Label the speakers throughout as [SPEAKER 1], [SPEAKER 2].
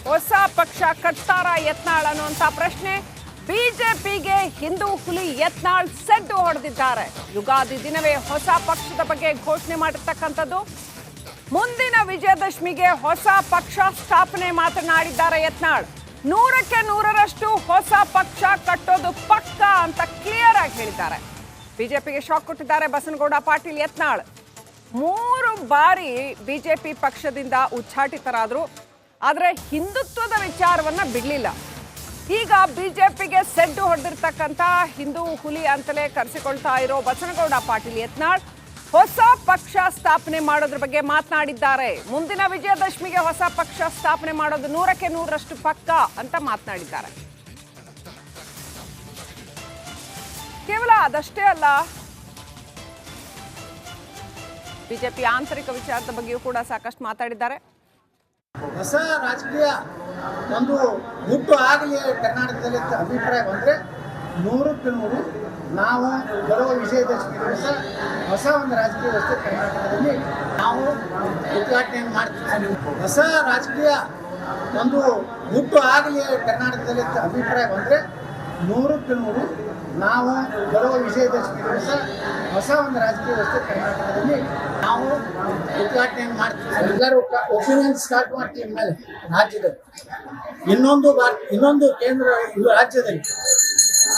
[SPEAKER 1] ಹೊಸ ಪಕ್ಷ ಕಟ್ತಾರಾ ಯತ್ನಾಳ್ ಅನ್ನುವಂತ ಪ್ರಶ್ನೆ. ಬಿಜೆಪಿಗೆ ಹಿಂದೂ ಹುಲಿ ಯತ್ನಾಳ್ ಸೆಡ್ಡು ಹೊಡೆದಿದ್ದಾರೆ. ಯುಗಾದಿ ದಿನವೇ ಹೊಸ ಪಕ್ಷದ ಬಗ್ಗೆ ಘೋಷಣೆ ಮಾಡಿರ್ತಕ್ಕಂಥದ್ದು. ಮುಂದಿನ ವಿಜಯದಶಮಿಗೆ ಹೊಸ ಪಕ್ಷ ಸ್ಥಾಪನೆ ಮಾತನಾಡಿದ್ದಾರೆ ಯತ್ನಾಳ್. 100ಕ್ಕೆ 100ರಷ್ಟು ಹೊಸ ಪಕ್ಷ ಕಟ್ಟೋದು ಪಕ್ಕ ಅಂತ ಕ್ಲಿಯರ್ ಆಗಿ ಹೇಳಿದ್ದಾರೆ. ಬಿಜೆಪಿಗೆ ಶಾಕ್ ಕೊಟ್ಟಿದ್ದಾರೆ ಬಸನಗೌಡ ಪಾಟೀಲ್ ಯತ್ನಾಳ್. 3 ಬಾರಿ ಬಿಜೆಪಿ ಪಕ್ಷದಿಂದ ಉಚ್ಚಾಟಿತರಾದ್ರು, ಆದರೆ ಹಿಂದುತ್ವದ ವಿಚಾರವನ್ನ ಬಿಡಲಿಲ್ಲ. ಈಗ ಬಿಜೆಪಿಗೆ ಸೆಡ್ಡು ಹೊಡೆದಿರ್ತಕ್ಕಂಥ ಹಿಂದೂ ಹುಲಿ ಅಂತಲೇ ಕರೆಸಿಕೊಳ್ತಾ ಇರೋ ಬಸನಗೌಡ ಪಾಟೀಲ್ ಯತ್ನಾಳ್ ಹೊಸ ಪಕ್ಷ ಸ್ಥಾಪನೆ ಮಾಡೋದ್ರ ಬಗ್ಗೆ ಮಾತನಾಡಿದ್ದಾರೆ. ಮುಂದಿನ ವಿಜಯದಶಮಿಗೆ ಹೊಸ ಪಕ್ಷ ಸ್ಥಾಪನೆ ಮಾಡೋದು 100ಕ್ಕೆ 100ರಷ್ಟು ಪಕ್ಕ ಅಂತ ಮಾತನಾಡಿದ್ದಾರೆ. ಕೇವಲ ಅದಷ್ಟೇ ಅಲ್ಲ, ಬಿಜೆಪಿ ಆಂತರಿಕ ವಿಚಾರದ ಬಗ್ಗೆಯೂ ಕೂಡ ಸಾಕಷ್ಟು ಮಾತಾಡಿದ್ದಾರೆ.
[SPEAKER 2] ಹೊಸ ರಾಜಕೀಯ ಒಂದು ಹುಟ್ಟು ಆಗಲಿ ಕರ್ನಾಟಕದಲ್ಲಿ ಅಭಿಪ್ರಾಯ ಬಂದರೆ 100ಕ್ಕೆ 100 ನಾವು ಬರುವ ವಿಜಯದಶಮಿ ದಿವಸ ಹೊಸ ಒಂದು ರಾಜಕೀಯ ವ್ಯವಸ್ಥೆ ಕರ್ನಾಟಕದಲ್ಲಿ ನಾವು ಉದ್ಘಾಟನೆಯನ್ನು ಮಾಡ್ತೀವಿ. ಹೊಸ ರಾಜಕೀಯ ಒಂದು ಹುಟ್ಟು ಆಗಲಿ ಕರ್ನಾಟಕದಲ್ಲಿ ಅಭಿಪ್ರಾಯ ಬಂದರೆ 100ಕ್ಕೆ 100 ನಾವು ಬರುವ ವಿಜಯದಶಮಿ ದಿವಸ ಹೊಸ ಒಂದು ರಾಜಕೀಯ ವ್ಯವಸ್ಥೆ ಕರ್ನಾಟಕದಲ್ಲಿ ನಾವು ಉದ್ಘಾಟನೆಯನ್ನು ಮಾಡ್ತೀವಿ. ಎಲ್ಲರೂ ಒಪಿನಿಯನ್ ಸ್ಟಾರ್ಟ್ ಮಾಡ್ತೀವಿ ಮೇಲೆ ರಾಜ್ಯದಲ್ಲಿ ಇನ್ನೊಂದು ಕೇಂದ್ರ ಇದು ರಾಜ್ಯದಲ್ಲಿ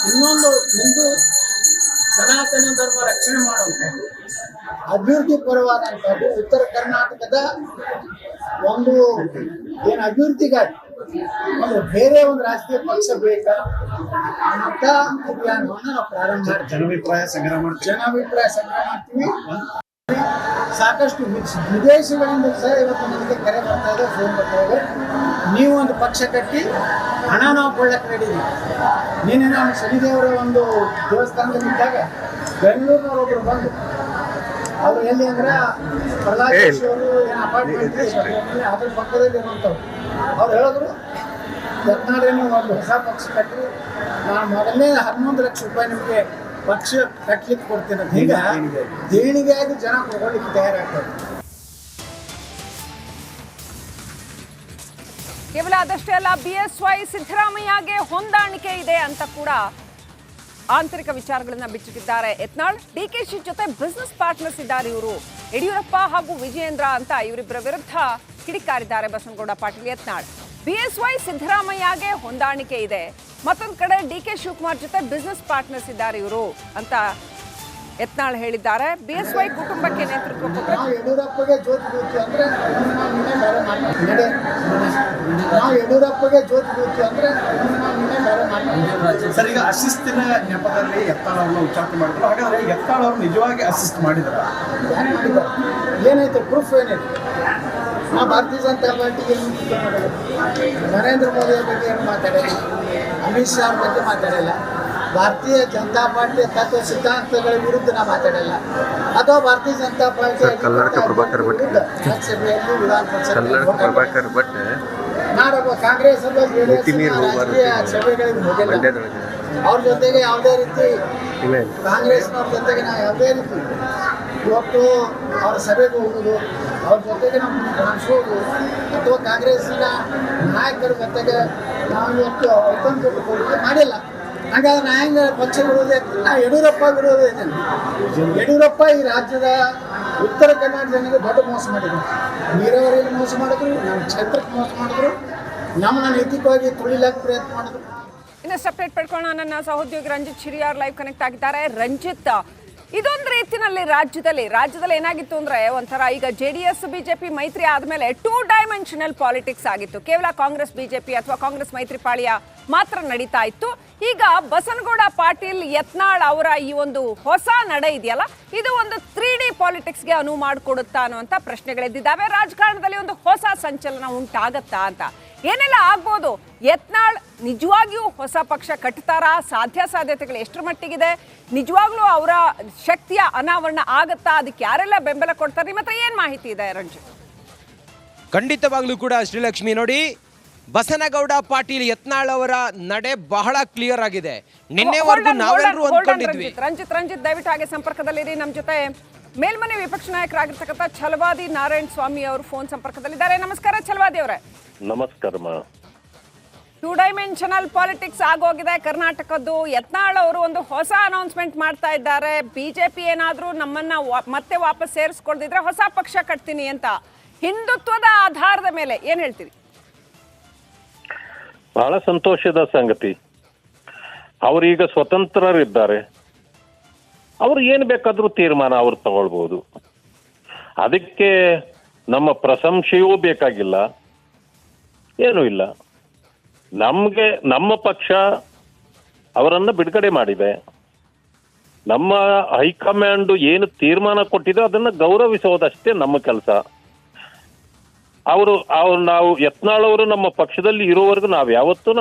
[SPEAKER 2] ಇನ್ನೊಂದು ಹಿಂದೂ ಸನಾತನ ಧರ್ಮ ರಕ್ಷಣೆ ಮಾಡುವಂಥದ್ದು ಅಭಿವೃದ್ಧಿ ಪರವಾದಂಥದ್ದು ಉತ್ತರ ಕರ್ನಾಟಕದ ಒಂದು ಏನು ಅಭಿವೃದ್ಧಿಗಾಗಿ ಒಂದು ಬೇರೆ ಒಂದು ರಾಜಕೀಯ ಪಕ್ಷ ಬೇಕಾ ಅಂತ ಅಭಿಯಾನವನ್ನು ನಾವು ಪ್ರಾರಂಭ ಮಾಡ್ತೀವಿ. ಜನಾಭಿಪ್ರಾಯ ಸಂಗ್ರಹ ಮಾಡ್ತೀವಿ. ಸಾಕಷ್ಟು ವಿದೇಶಗಳಿಂದ ಸಹ ಇವತ್ತು ನನಗೆ ಕರೆ ಬರ್ತಾ ಇದೆ, ಫೋನ್ ಬರ್ತಾ ಇದೆ. ನೀವು ಒಂದು ಪಕ್ಷ ಕಟ್ಟಿ ಹಣ ನಾವು ಕೊಳ್ಳಕ್ಕೆ ರೆಡಿದ್ದೀವಿ. ನಿನ್ನೆ ನಾನು ಶನಿದೇವರ ಒಂದು ದೇವಸ್ಥಾನದಲ್ಲಿದ್ದಾಗ ಬೆಂಗಳೂರಿನವರೊಬ್ಬರು ಬಂದು ಅವರು ಎಲ್ಲಿ ಅಂದ್ರೆ ಪ್ರಹ್ಲಾದ್ ಜೋಶಿ ಅವರು ಏನು ಅಪಾರ್ಟ್ಮೆಂಟ್ ಅದ್ರ ಪಕ್ಕದಲ್ಲಿ ಇರುವಂಥವ್ರು. ಅವ್ರು ಹೇಳಿದ್ರು, ಯತ್ನಾಳ್ ನೀವು ಒಂದು ಹೊಸ ಪಕ್ಷ ಕಟ್ಟಿ ನಾನು ಮೊದಲನೇ 11 ಲಕ್ಷ ರೂಪಾಯಿ ನಿಮಗೆ ಪಕ್ಷ ಕಟ್ಲಿಕ್ಕೆ ಕೊಡ್ತೇನೆ ಅಂತ. ಈಗ ದೇಣಿಗೆಯಾಗಿ ಜನ ಕೊಡಲಿಕ್ಕೆ ತಯಾರಾಗ್ತಾರೆ.
[SPEAKER 1] ಕೇವಲ ಅದಷ್ಟೇ ಅಲ್ಲ, ಬಿಎಸ್ವೈ ಸಿದ್ದರಾಮಯ್ಯಗೆ ಹೊಂದಾಣಿಕೆ ಇದೆ ಅಂತ ಕೂಡ ಆಂತರಿಕ ವಿಚಾರಗಳನ್ನ ಬಿಚ್ಚಿಟ್ಟಿದ್ದಾರೆ ಯತ್ನಾಳ್. ಡಿಕೆಶಿ ಜೊತೆ ಬಿಸ್ನೆಸ್ ಪಾರ್ಟ್ನರ್ಸ್ ಇದ್ದಾರೆ ಇವರು. ಯಡಿಯೂರಪ್ಪ ಹಾಗೂ ವಿಜಯೇಂದ್ರ ಅಂತ ಇವರಿಬ್ಬರ ವಿರುದ್ಧ ಕಿಡಿಕಾರಿದ್ದಾರೆ ಬಸನಗೌಡ ಪಾಟೀಲ್ ಯತ್ನಾಳ್. ಬಿಎಸ್ವೈ ಸಿದ್ದರಾಮಯ್ಯಗೆ ಹೊಂದಾಣಿಕೆ ಇದೆ, ಮತ್ತೊಂದು ಕಡೆ ಡಿಕೆ ಶಿವಕುಮಾರ್ ಜೊತೆ ಬಿಸ್ನೆಸ್ ಪಾರ್ಟ್ನರ್ಸ್ ಇದ್ದಾರೆ ಇವರು ಅಂತ ಯತ್ನಾಳ್ ಹೇಳಿದ್ದಾರೆ. ಬಿಎಸ್ವೈ ಕುಟುಂಬಕ್ಕೆ ನೇತೃತ್ವ ಕೊಟ್ಟರೆ
[SPEAKER 2] ಯಡಿಯೂರಪ್ಪಗೆ ಜ್ಯೋತಿ ಬೀಳ್ತಿ ಅಂದ್ರೆ ನಾವು ಯಡಿಯೂರಪ್ಪಗೆ ಜ್ಯೋತಿ ಬೀಳ್ತಿ ಅಂದ್ರೆ
[SPEAKER 3] ಸರ್, ಈಗ ಅಸಿಸ್ತಿನ ನೆಪದಲ್ಲಿ ಯತ್ನಾಳ್ ಅವ್ರನ್ನ ಉಚ್ಚಾರಣೆ ಮಾಡಿದ್ರು. ಹಾಗಾದ್ರೆ ಯತ್ನಾಳ್ ಅವ್ರು ನಿಜವಾಗಿ ಅಸಿಸ್ಟ್ ಮಾಡಿದಾರ?
[SPEAKER 2] ಏನೈತೆ ಪ್ರೂಫ್ ಏನೈತೆ? ನಾವು ಭಾರತೀಯ ಜನತಾ ಪಾರ್ಟಿಗೆ ನರೇಂದ್ರ ಮೋದಿಯ ಬಗ್ಗೆ ಏನು ಮಾತಾಡಿಲ್ಲ, ಅಮಿತ್ ಶಾ ಅವ್ರ ಬಗ್ಗೆ ಮಾತಾಡಿಲ್ಲ, ಭಾರತೀಯ ಜನತಾ ಪಾರ್ಟಿಯ ತತ್ವ ಸಿದ್ಧಾಂತಗಳ ವಿರುದ್ಧ ನಾವು ಮಾತಾಡಿಲ್ಲ, ಅಥವಾ ಭಾರತೀಯ ಜನತಾ ಪಾರ್ಟಿ ಲೋಕಸಭೆಯಲ್ಲಿ ವಿಧಾನ ಪರಿಷತ್ ನಾಡೊಬ್ಬ ಕಾಂಗ್ರೆಸ್ ರಾಜಕೀಯ ಸಭೆಗಳಿಗೆ ಹೋಗಿಲ್ಲ. ಅವ್ರ ಜೊತೆಗೆ ಯಾವುದೇ ರೀತಿ ಕಾಂಗ್ರೆಸ್ನವ್ರ ಜೊತೆಗೆ ನಾವು ಯಾವುದೇ ರೀತಿ ಇವತ್ತು ಅವ್ರ ಸಭೆಗೆ ಹೋಗೋದು, ಅವ್ರ ಜೊತೆಗೆ ನಾವು ಕಾಣಿಸೋದು, ಅಥವಾ ಕಾಂಗ್ರೆಸ್ಸಿನ ನಾಯಕರ ಜೊತೆಗೆ ನಾವು ಇವತ್ತು ಔತಣ ಮಾಡಿಲ್ಲ. ಹಾಗಾದ್ರೆ ನಾ ಹೆಂಗೆ ಪಕ್ಷ ವಿರೋಧಿ ಆಗ್ತದೆ? ನಾ ಯಡಿಯೂರಪ್ಪ ವಿರೋಧ ಇದ್ದೇನೆ. ಯಡಿಯೂರಪ್ಪ ಈ ರಾಜ್ಯದ ಉತ್ತರ ಕರ್ನಾಟಕ ಜನರಿಗೆ ದೊಡ್ಡ ಮೋಸ ಮಾಡಿದ್ರು. ನೀರಾವರಿಯಲ್ಲಿ ಮೋಸ ಮಾಡಿದ್ರು, ನಮ್ಮ ಕ್ಷೇತ್ರಕ್ಕೆ ಮೋಸ ಮಾಡಿದ್ರು, ನಮ್ಮನ್ನ ನೈತಿಕವಾಗಿ ತುಳಿಲಾಕ ಪ್ರಯತ್ನ ಮಾಡಿದ್ರು.
[SPEAKER 1] ಇನ್ನು ಸಪ್ರೇಟ್ ಪಡ್ಕೊಳ್ಳೋಣ. ನನ್ನ ಸಹೋದ್ಯೋಗಿ ರಂಜಿತ್ ಶಿರಿಯಾರ್ ಲೈವ್ ಕನೆಕ್ಟ್ ಆಗಿದ್ದಾರೆ. ರಂಜಿತ್, ಇದೊಂದು ರೀತಿಯಲ್ಲಿ ರಾಜ್ಯದಲ್ಲಿ ಏನಾಗಿತ್ತು ಅಂದ್ರೆ ಒಂಥರ ಈಗ JDS ಬಿಜೆಪಿ ಮೈತ್ರಿ ಆದ್ಮೇಲೆ 2 ಡೈಮೆನ್ಷನಲ್ ಪಾಲಿಟಿಕ್ಸ್ ಆಗಿತ್ತು. ಕೇವಲ ಕಾಂಗ್ರೆಸ್ ಬಿಜೆಪಿ ಅಥವಾ ಕಾಂಗ್ರೆಸ್ ಮೈತ್ರಿ ಪಾಳ್ಯ ಮಾತ್ರ ನಡೀತಾ ಇತ್ತು. ಈಗ ಬಸನಗೌಡ ಪಾಟೀಲ್ ಯತ್ನಾಳ್ ಅವರ ಈ ಒಂದು ಹೊಸ ನಡೆ ಇದೆಯಲ್ಲ, ಇದು ಒಂದು 3D ಪಾಲಿಟಿಕ್ಸ್ಗೆ ಅನುವು ಮಾಡಿಕೊಡುತ್ತಾ ಅನ್ನುವಂಥ ಪ್ರಶ್ನೆಗಳೆದ್ದಿದ್ದಾವೆ. ರಾಜಕಾರಣದಲ್ಲಿ ಒಂದು ಹೊಸ ಸಂಚಲನ ಉಂಟಾಗತ್ತಾ ಅಂತ. ಏನೆಲ್ಲ ಆಗ್ಬೋದು? ಯತ್ನಾಳ್ ನಿಜವಾಗಿಯೂ ಹೊಸ ಪಕ್ಷ ಕಟ್ತಾರಾ? ಸಾಧ್ಯತೆಗಳು ಎಷ್ಟರ ಮಟ್ಟಿಗಿದೆ? ನಿಜವಾಗ್ಲೂ ಅವರ ಶಕ್ತಿಯ ಅನಾವರಣ ಆಗತ್ತಾ? ಅದಕ್ಕೆ ಯಾರೆಲ್ಲ ಬೆಂಬಲ ಕೊಡ್ತಾರೆ? ಮತ್ತೆ ಏನ್ ಮಾಹಿತಿ ಇದೆ ರಂಜಿತ್?
[SPEAKER 4] ಖಂಡಿತವಾಗ್ಲೂ ಕೂಡ ಶ್ರೀಲಕ್ಷ್ಮಿ, ನೋಡಿ, ಬಸನಗೌಡ ಪಾಟೀಲ್ ಯತ್ನಾಳ್ ಅವರ ನಡೆ ಬಹಳ ಕ್ಲಿಯರ್ ಆಗಿದೆ. ನಿನ್ನೆವರೆಗೂ ನಾವೆಲ್ಲರೂ ಅಂದ್ಕೊಂಡಿದ್ವಿ.
[SPEAKER 1] ರಂಜಿತ್ ದಯವಿಟ್ಟು ಹಾಗೆ ಸಂಪರ್ಕದಲ್ಲಿರಿ. ನಮ್ಮ ಜೊತೆ ಮೇಲ್ಮನೆ ವಿಪಕ್ಷ ನಾಯಕರಾಗಿರ್ತಕ್ಕಂಥ ಛಲವಾದಿ ನಾರಾಯಣ ಸ್ವಾಮಿ ಅವರು ಫೋನ್ ಸಂಪರ್ಕದಲ್ಲಿದ್ದಾರೆ. ನಮಸ್ಕಾರ ಛಲವಾದಿ ಅವರೇ.
[SPEAKER 5] ನಮಸ್ಕಾರ.
[SPEAKER 1] ಟೂ ಡೈಮೆನ್ಷನಲ್ ಪಾಲಿಟಿಕ್ಸ್ ಆಗೋಗಿದೆ ಕರ್ನಾಟಕದ್ದು. ಯತ್ನಾಳ್ ಅವರು ಒಂದು ಹೊಸ ಅನೌನ್ಸ್ಮೆಂಟ್ ಮಾಡ್ತಾ ಇದ್ದಾರೆ. ಬಿಜೆಪಿ ಏನಾದರೂ ನಮ್ಮನ್ನ ಮತ್ತೆ ವಾಪಸ್ ಸೇರಿಸ್ಕೊಳ್ದಿದ್ರೆ ಹೊಸ ಪಕ್ಷ ಕಟ್ತೀನಿ ಅಂತ. ಹಿಂದುತ್ವದ ಆಧಾರದ ಮೇಲೆ ಏನ್ ಹೇಳ್ತೀರಿ?
[SPEAKER 5] ಬಹಳ ಸಂತೋಷದ ಸಂಗತಿ. ಅವರೀಗ ಸ್ವತಂತ್ರರಿದ್ದಾರೆ. ಅವ್ರು ಏನ್ ಬೇಕಾದ್ರೂ ತೀರ್ಮಾನ ಅವ್ರು ತಗೊಳ್ಬಹುದು. ಅದಕ್ಕೆ ನಮ್ಮ ಪ್ರಶಂಸೆಯೂ ಬೇಕಾಗಿಲ್ಲ, ಏನೂ ಇಲ್ಲ. ನಮ್ಮ ಪಕ್ಷ ಅವರನ್ನ ಬಿಡುಗಡೆ ಮಾಡಿದೆ. ನಮ್ಮ ಹೈಕಮಾಂಡ್ ಏನು ತೀರ್ಮಾನ ಕೊಟ್ಟಿದೆ ಅದನ್ನ ಗೌರವಿಸೋದಷ್ಟೇ ನಮ್ಮ ಕೆಲಸ. ನಾವು ಯತ್ನಾಳ್ ಅವರು ನಮ್ಮ ಪಕ್ಷದಲ್ಲಿ ಇರೋವರೆಗೂ ನಾವು ಯಾವತ್ತೂ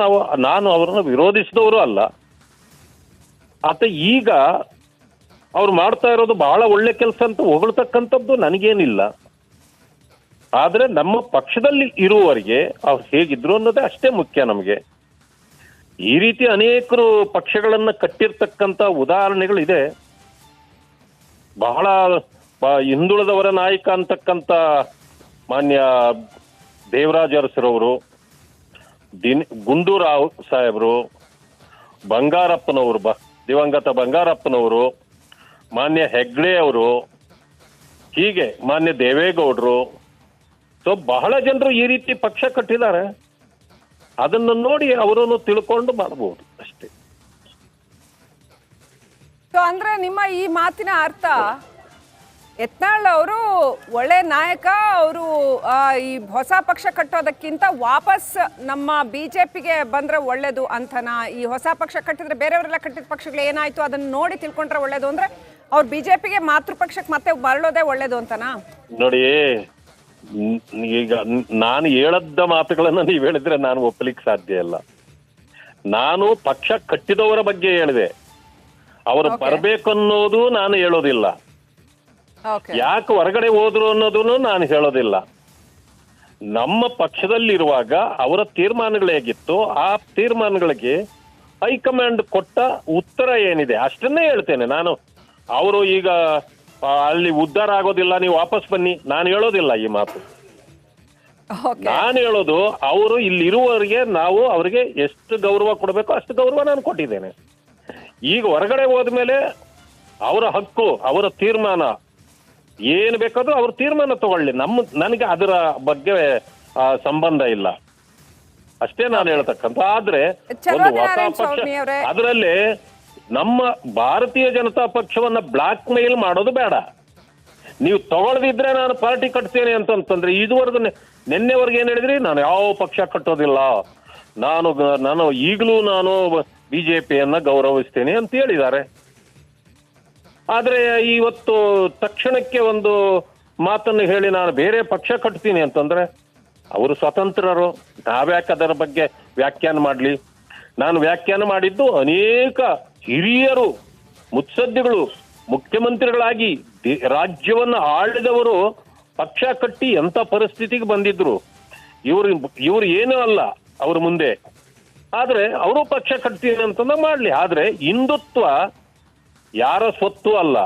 [SPEAKER 5] ನಾನು ಅವರನ್ನ ವಿರೋಧಿಸಿದವರು ಅಲ್ಲ. ಆತ ಈಗ ಅವ್ರು ಮಾಡ್ತಾ ಇರೋದು ಬಹಳ ಒಳ್ಳೆ ಕೆಲಸ ಅಂತ ಹೊಗಳ್ತಕ್ಕಂಥದ್ದು ನನಗೇನಿಲ್ಲ. ಆದ್ರೆ ನಮ್ಮ ಪಕ್ಷದಲ್ಲಿ ಇರುವವರೆಗೆ ಅವ್ರು ಹೇಗಿದ್ರು ಅನ್ನೋದೇ ಅಷ್ಟೇ ಮುಖ್ಯ ನಮಗೆ. ಈ ರೀತಿ ಅನೇಕರು ಪಕ್ಷಗಳನ್ನ ಕಟ್ಟಿರ್ತಕ್ಕಂಥ ಉದಾಹರಣೆಗಳಿದೆ. ಬಹಳ ಹಿಂದುಳಿದವರ ನಾಯಕ ಅಂತಕ್ಕಂಥ ಮಾನ್ಯ ದೇವರಾಜ್ ಅರಸರವರು, ಗುಂಡೂರಾವ್ ಸಾಹೇಬರು, ಬಂಗಾರಪ್ಪನವರು, ದಿವಂಗತ ಬಂಗಾರಪ್ಪನವರು, ಮಾನ್ಯ ಹೆಗ್ಡೆ ಅವರು, ಹೀಗೆ ಮಾನ್ಯ ದೇವೇಗೌಡರು, ಸೊ ಬಹಳ ಜನರು ಈ ರೀತಿ ಪಕ್ಷ ಕಟ್ಟಿದ್ದಾರೆ. ಅದನ್ನು ನೋಡಿ ಅವರನ್ನು ತಿಳ್ಕೊಂಡು ಮಾಡಬಹುದು ಅಷ್ಟೇ.
[SPEAKER 1] ಸೊ ಅಂದ್ರೆ ನಿಮ್ಮ ಈ ಮಾತಿನ ಅರ್ಥ ಯತ್ನಾಳ್ ಅವರು ಒಳ್ಳೆ ನಾಯಕ, ಅವರು ಈ ಹೊಸ ಪಕ್ಷ ಕಟ್ಟೋದಕ್ಕಿಂತ ವಾಪಸ್ ನಮ್ಮ ಬಿಜೆಪಿಗೆ ಬಂದ್ರೆ ಒಳ್ಳೇದು ಅಂತನಾ? ಈ ಹೊಸ ಪಕ್ಷ ಕಟ್ಟಿದ್ರೆ ಬೇರೆಯವರೆಲ್ಲ ಕಟ್ಟಿದ ಪಕ್ಷಗಳು ಏನಾಯ್ತು ಅದನ್ನ ನೋಡಿ ತಿಳ್ಕೊಂಡ್ರೆ ಒಳ್ಳೇದು ಅಂದ್ರೆ ಅವ್ರು ಬಿಜೆಪಿಗೆ ಮಾತೃ ಪಕ್ಷಕ್ಕೆ ಮತ್ತೆ ಮರಳೋದೇ ಒಳ್ಳೇದು ಅಂತನಾ?
[SPEAKER 5] ನೋಡಿ, ಈಗ ನಾನು ಹೇಳದ್ದ ಮಾತುಗಳನ್ನ ನೀವು ಹೇಳಿದ್ರೆ ನಾನು ಒಪ್ಪಲಿಕ್ಕೆ ಸಾಧ್ಯ ಇಲ್ಲ. ನಾನು ಪಕ್ಷ ಕಟ್ಟಿದವರ ಬಗ್ಗೆ ಹೇಳಿದೆ. ಅವರು ಬರ್ಬೇಕನ್ನೋದು ನಾನು ಹೇಳೋದಿಲ್ಲ. ಯಾಕೆ ಹೊರಗಡೆ ಹೋದ್ರು ಅನ್ನೋದನ್ನು ನಾನು ಹೇಳೋದಿಲ್ಲ. ನಮ್ಮ ಪಕ್ಷದಲ್ಲಿರುವಾಗ ಅವರ ತೀರ್ಮಾನಗಳು ಹೇಗಿತ್ತು, ಆ ತೀರ್ಮಾನಗಳಿಗೆ ಹೈಕಮಾಂಡ್ ಕೊಟ್ಟ ಉತ್ತರ ಏನಿದೆ ಅಷ್ಟನ್ನೇ ಹೇಳ್ತೇನೆ ನಾನು. ಅವರು ಈಗ ಅಲ್ಲಿ ಉದ್ಧಾರ ಆಗೋದಿಲ್ಲ, ನೀವು ವಾಪಸ್ ಬನ್ನಿ, ನಾನು ಹೇಳೋದಿಲ್ಲ ಈ ಮಾತು. ನಾನು ಹೇಳೋದು ಅವರು ಇಲ್ಲಿರುವವರಿಗೆ ನಾವು ಅವರಿಗೆ ಎಷ್ಟು ಗೌರವ ಕೊಡಬೇಕು ಅಷ್ಟು ಗೌರವ ನಾನು ಕೊಟ್ಟಿದ್ದೇನೆ. ಈಗ ಹೊರಗಡೆ ಹೋದ್ಮೇಲೆ ಅವರ ಹಕ್ಕು, ಅವರ ತೀರ್ಮಾನ, ಏನು ಬೇಕಾದ್ರೂ ಅವ್ರ ತೀರ್ಮಾನ ತಗೊಳ್ಳಿ. ನನಗೆ ಅದರ ಬಗ್ಗೆ ಸಂಬಂಧ ಇಲ್ಲ, ಅಷ್ಟೇ ನಾನು ಹೇಳ್ತಕ್ಕಂಥ. ಆದ್ರೆ ಒಂದು ಹೊಸ ಪಕ್ಷ, ಅದರಲ್ಲಿ ನಮ್ಮ ಭಾರತೀಯ ಜನತಾ ಪಕ್ಷವನ್ನ ಬ್ಲಾಕ್ ಮೇಲ್ ಮಾಡೋದು ಬೇಡ. ನೀವು ತಗೊಳ್ದಿದ್ರೆ ನಾನು ಪಾರ್ಟಿ ಕಟ್ತೇನೆ ಅಂತಂದ್ರೆ ಇದುವರೆಗೂ ನಿನ್ನೆವರೆಗೆ ಏನ್ ಹೇಳಿದ್ರಿ, ನಾನು ಯಾವ ಪಕ್ಷ ಕಟ್ಟೋದಿಲ್ಲ, ನಾನು ಈಗಲೂ ನಾನು ಬಿಜೆಪಿಯನ್ನ ಗೌರವಿಸ್ತೇನೆ ಅಂತ ಹೇಳಿದ್ದಾರೆ. ಆದ್ರೆ ಇವತ್ತು ತಕ್ಷಣಕ್ಕೆ ಒಂದು ಮಾತನ್ನು ಹೇಳಿ ನಾನು ಬೇರೆ ಪಕ್ಷ ಕಟ್ತೀನಿ ಅಂತಂದ್ರೆ ಅವರು ಸ್ವತಂತ್ರರು. ನಾವ್ಯಾಕೆ ಅದರ ಬಗ್ಗೆ ವ್ಯಾಖ್ಯಾನ ಮಾಡ್ಲಿ? ನಾನು ವ್ಯಾಖ್ಯಾನ ಮಾಡಿದ್ದು ಅನೇಕ ಹಿರಿಯರು, ಮುತ್ಸದ್ದಿಗಳು, ಮುಖ್ಯಮಂತ್ರಿಗಳಾಗಿ ರಾಜ್ಯವನ್ನ ಆಳಿದವರು ಪಕ್ಷ ಕಟ್ಟಿ ಎಂತ ಪರಿಸ್ಥಿತಿಗೆ ಬಂದಿದ್ರು. ಇವರು ಏನೂ ಅಲ್ಲ ಅವ್ರ ಮುಂದೆ. ಆದ್ರೆ ಅವರು ಪಕ್ಷ ಕಟ್ತೀನಿ ಅಂತಂದ ಮಾಡ್ಲಿ. ಆದ್ರೆ ಹಿಂದುತ್ವ ಯಾರ ಸ್ವತ್ತು ಅಲ್ಲ.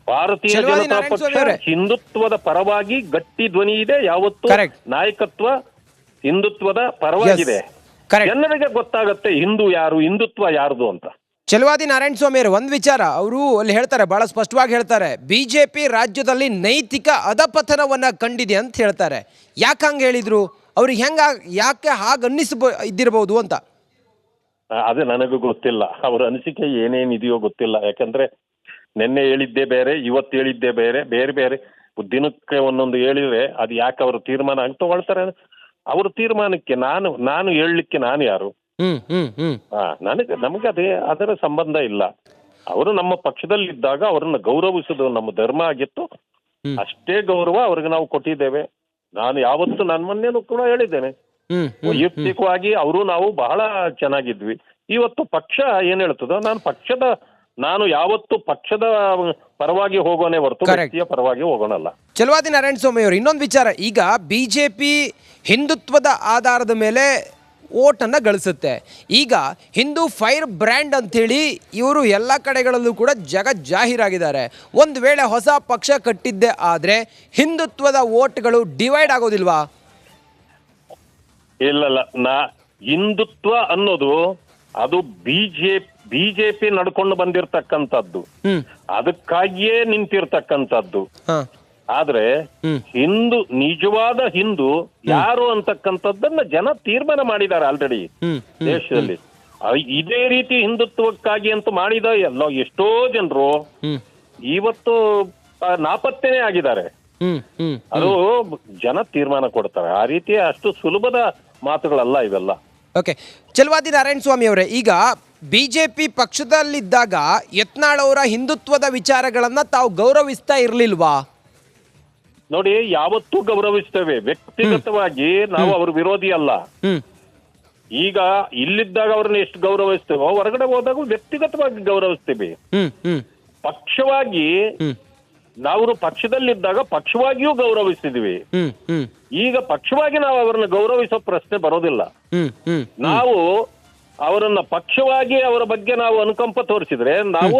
[SPEAKER 5] ಭಾರತೀಯ ಜನತಾ ಪಕ್ಷ ಹಿಂದುತ್ವದ ಪರವಾಗಿ ಗಟ್ಟಿ ಧ್ವನಿ ಇದೆ. ಯಾವತ್ತು ನಾಯಕತ್ವ ಹಿಂದುತ್ವದ ಪರವಾಗಿದೆ. ಜನರಿಗೆ ಗೊತ್ತಾಗತ್ತೆ ಹಿಂದೂ ಯಾರು, ಹಿಂದುತ್ವ ಯಾರ್ದು ಅಂತ.
[SPEAKER 4] ಚಲವಾದಿ ನಾರಾಯಣ ಸ್ವಾಮಿ ಅವರು ಒಂದು ವಿಚಾರ ಅವರು ಅಲ್ಲಿ ಹೇಳ್ತಾರೆ, ಬಹಳ ಸ್ಪಷ್ಟವಾಗಿ ಹೇಳ್ತಾರೆ, ಬಿಜೆಪಿ ರಾಜ್ಯದಲ್ಲಿ ನೈತಿಕ ಅಧಪತನವನ್ನ ಕಂಡಿದೆ ಅಂತ ಹೇಳ್ತಾರೆ. ಯಾಕೆ ಹಂಗೆ ಹೇಳಿದ್ರು? ಅವ್ರಿಗೆ ಯಾಕೆ ಹಾಗೆ ಇದ್ದಿರಬಹುದು ಅಂತ?
[SPEAKER 5] ಅದೇ ನನಗೂ ಗೊತ್ತಿಲ್ಲ. ಅವ್ರ ಅನಿಸಿಕೆ ಏನೇನಿದೆಯೋ ಗೊತ್ತಿಲ್ಲ. ಯಾಕಂದ್ರೆ ನಿನ್ನೆ ಹೇಳಿದ್ದೇ ಬೇರೆ, ಇವತ್ತು ಹೇಳಿದ್ದೇ ಬೇರೆ, ಬೇರೆ ಬೇರೆ ದಿನಕ್ಕೆ ಒಂದೊಂದು ಹೇಳಿದ್ರೆ ಅದು ಯಾಕೆ ಅವರು ತೀರ್ಮಾನ ಅಂತ ತಗೊಳ್ತಾರೆ. ಅವ್ರ ತೀರ್ಮಾನಕ್ಕೆ ನಾನು ಹೇಳಲಿಕ್ಕೆ ನಾನು ಯಾರು? ನಮಗೆ ಅದರ ಸಂಬಂಧ ಇಲ್ಲ. ಅವರು ನಮ್ಮ ಪಕ್ಷದಲ್ಲಿದ್ದಾಗ ಅವರನ್ನ ಗೌರವಿಸೋದು ನಮ್ಮ ಧರ್ಮ ಆಗಿತ್ತು. ಅಷ್ಟೇ ಗೌರವ ಅವ್ರಿಗೆ ನಾವು ಕೊಟ್ಟಿದ್ದೇವೆ. ನಾನು ಯಾವತ್ತು ನನ್ನ ಮೊನ್ನೆನೂ ಕೂಡ ಹೇಳಿದ್ದೇನೆ, ವೈಯಕ್ತಿಕವಾಗಿ ಅವರು ನಾವು ಬಹಳ ಚೆನ್ನಾಗಿದ್ವಿ. ಇವತ್ತು ಪಕ್ಷ ಏನ್ ಹೇಳ್ತದೋ ನಾನು ಯಾವತ್ತು ಪಕ್ಷದ ಪರವಾಗಿ ಹೋಗೋನೆ ಹೊರತು ವ್ಯಕ್ತಿಯ ಪರವಾಗಿ ಹೋಗೋಣಲ್ಲ.
[SPEAKER 4] ಚಲವಾದಿ ನಾರಾಯಣ ಸ್ವಾಮಿ ಅವರು ಇನ್ನೊಂದು ವಿಚಾರ, ಈಗ ಬಿಜೆಪಿ ಹಿಂದುತ್ವದ ಆಧಾರದ ಮೇಲೆ ಓಟನ್ನ ಗಳಿಸುತ್ತೆ. ಈಗ ಹಿಂದೂ ಫೈರ್ ಬ್ರ್ಯಾಂಡ್ ಅಂತೇಳಿ ಇವರು ಎಲ್ಲ ಕಡೆಗಳಲ್ಲೂ ಕೂಡ ಜಾಹೀರಾಗಿದ್ದಾರೆ. ಒಂದು ವೇಳೆ ಹೊಸ ಪಕ್ಷ ಕಟ್ಟಿದ್ದೆ ಆದ್ರೆ ಹಿಂದುತ್ವದ ಓಟ್ಗಳು ಡಿವೈಡ್ ಆಗೋದಿಲ್ವಾ?
[SPEAKER 5] ಇಲ್ಲ, ಹಿಂದುತ್ವ ಅನ್ನೋದು ಅದು ಬಿಜೆಪಿ ನಡ್ಕೊಂಡು ಬಂದಿರತಕ್ಕಂಥದ್ದು, ಅದಕ್ಕಾಗಿಯೇ ನಿಂತಿರ್ತಕ್ಕಂಥದ್ದು. ಆದ್ರೆ ನಿಜವಾದ ಹಿಂದೂ ಯಾರು ಅಂತಕ್ಕಂಥದ್ದನ್ನ ಜನ ತೀರ್ಮಾನ ಮಾಡಿದ್ದಾರೆ ಆಲ್ರೆಡಿ ದೇಶದಲ್ಲಿ. ಇದೇ ರೀತಿ ಹಿಂದುತ್ವಕ್ಕಾಗಿ ಅಂತ ಮಾಡಿದ ಎಷ್ಟೋ ಜನರು ಇವತ್ತು ನಾಪತ್ತೆನೇ ಆಗಿದ್ದಾರೆ. ಅದು ಜನ ತೀರ್ಮಾನ ಕೊಡ್ತಾರೆ. ಆ ರೀತಿ ಅಷ್ಟು ಸುಲಭದ ಮಾತುಗಳಲ್ಲ ಇವೆಲ್ಲ.
[SPEAKER 4] ಓಕೆ, ಚಲವಾದಿ ನಾರಾಯಣ ಸ್ವಾಮಿ ಅವರೇ, ಈಗ ಬಿಜೆಪಿ ಪಕ್ಷದಲ್ಲಿದ್ದಾಗ ಯತ್ನಾಳ್ ಅವರ ಹಿಂದುತ್ವದ ವಿಚಾರಗಳನ್ನ ತಾವು ಗೌರವಿಸ್ತಾ ಇರ್ಲಿಲ್ವಾ?
[SPEAKER 5] ನೋಡಿ, ಯಾವತ್ತೂ ಗೌರವಿಸ್ತೇವೆ. ವ್ಯಕ್ತಿಗತವಾಗಿ ನಾವು ಅವ್ರ ವಿರೋಧಿ ಅಲ್ಲ. ಈಗ ಇಲ್ಲಿದ್ದಾಗ ಅವ್ರನ್ನ ಎಷ್ಟು ಗೌರವಿಸ್ತೇವೋ ಹೊರಗಡೆ ಹೋದಾಗ ವ್ಯಕ್ತಿಗತವಾಗಿ ಗೌರವಿಸ್ತೀವಿ. ಪಕ್ಷವಾಗಿ ನಾವು ಪಕ್ಷದಲ್ಲಿದ್ದಾಗ ಪಕ್ಷವಾಗಿಯೂ ಗೌರವಿಸ್ತಿದ್ವಿ. ಈಗ ಪಕ್ಷವಾಗಿ ನಾವು ಅವರನ್ನ ಗೌರವಿಸೋ ಪ್ರಶ್ನೆ ಬರೋದಿಲ್ಲ. ನಾವು ಅವರನ್ನ ಪಕ್ಷವಾಗಿ ಅವರ ಬಗ್ಗೆ ನಾವು ಅನುಕಂಪ ತೋರಿಸಿದ್ರೆ ನಾವು